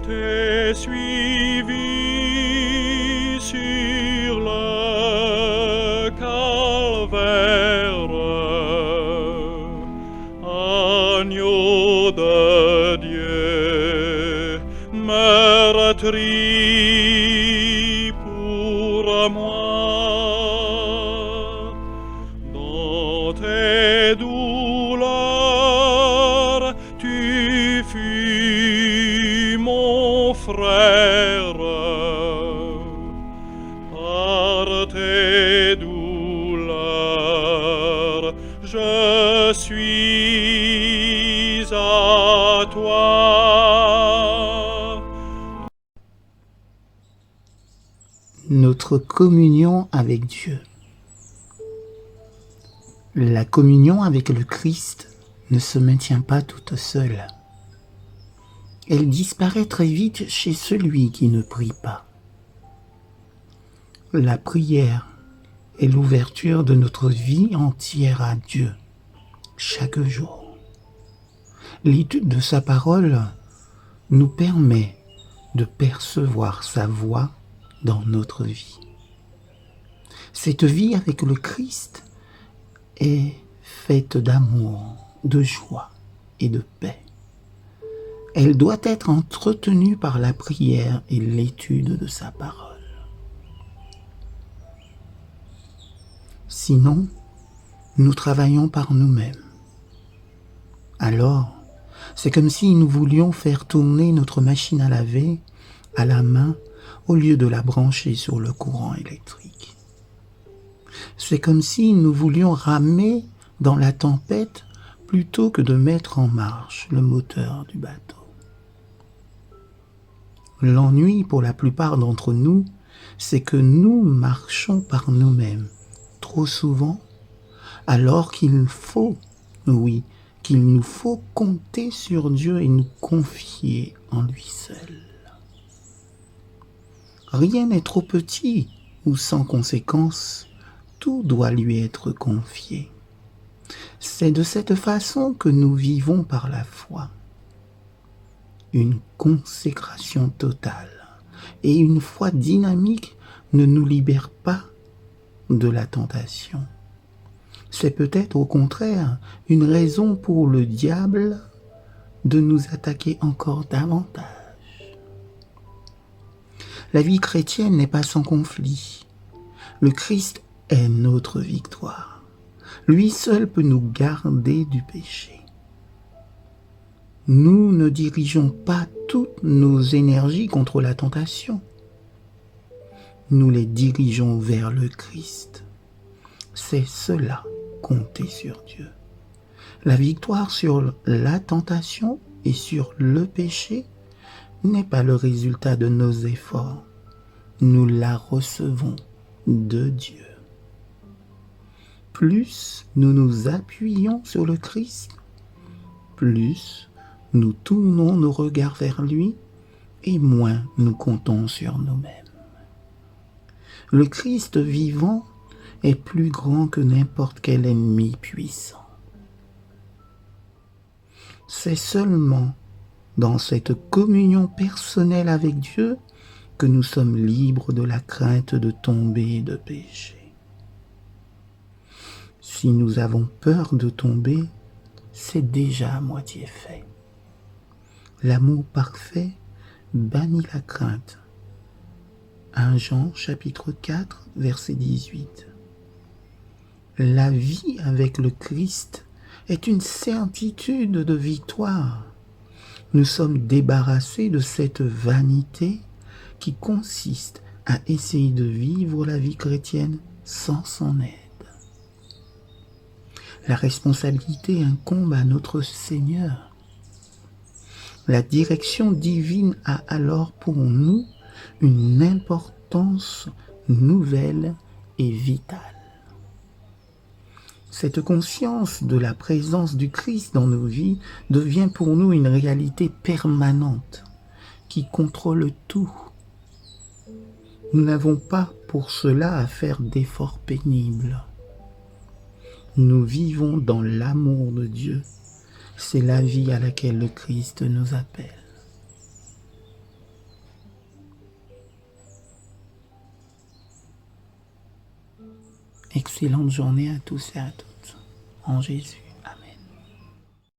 t'ai suivi sur le calvaire, agneau de Dieu, meurtri pour moi. Dans tes douleurs, tu fus mon frère. Par tes douleurs, je suis à toi. Notre communion avec Dieu. La communion avec le Christ ne se maintient pas toute seule. Elle disparaît très vite chez celui qui ne prie pas. La prière est l'ouverture de notre vie entière à Dieu, chaque jour. L'étude de sa parole nous permet de percevoir sa voix dans notre vie. Cette vie avec le Christ est faite d'amour, de joie et de paix. Elle doit être entretenue par la prière et l'étude de sa parole. Sinon, nous travaillons par nous-mêmes. Alors, c'est comme si nous voulions faire tourner notre machine à laver à la main au lieu de la brancher sur le courant électrique. C'est comme si nous voulions ramer dans la tempête plutôt que de mettre en marche le moteur du bateau. L'ennui pour la plupart d'entre nous, c'est que nous marchons par nous-mêmes trop souvent, alors qu'il nous faut compter sur Dieu et nous confier en lui seul. Rien n'est trop petit ou sans conséquence, tout doit lui être confié. C'est de cette façon que nous vivons par la foi. Une consécration totale et une foi dynamique ne nous libère pas de la tentation. C'est peut-être au contraire une raison pour le diable de nous attaquer encore davantage. La vie chrétienne n'est pas sans conflit. Le Christ est notre victoire. Lui seul peut nous garder du péché. Nous ne dirigeons pas toutes nos énergies contre la tentation. Nous les dirigeons vers le Christ. C'est cela, compter sur Dieu. La victoire sur la tentation et sur le péché n'est pas le résultat de nos efforts. Nous la recevons de Dieu. Plus nous nous appuyons sur le Christ, plus nous tournons nos regards vers lui et moins nous comptons sur nous-mêmes. Le Christ vivant est plus grand que n'importe quel ennemi puissant. C'est seulement dans cette communion personnelle avec Dieu que nous sommes libres de la crainte de tomber et de pécher. Si nous avons peur de tomber, c'est déjà à moitié fait. L'amour parfait bannit la crainte. 1 Jean chapitre 4 verset 18. La vie avec le Christ est une certitude de victoire. Nous sommes débarrassés de cette vanité qui consiste à essayer de vivre la vie chrétienne sans son aide. La responsabilité incombe à notre Seigneur. La direction divine a alors pour nous une importance nouvelle et vitale. Cette conscience de la présence du Christ dans nos vies devient pour nous une réalité permanente qui contrôle tout. Nous n'avons pas pour cela à faire d'efforts pénibles. Nous vivons dans l'amour de Dieu. C'est la vie à laquelle le Christ nous appelle. Excellente journée à tous et à toutes. En Jésus.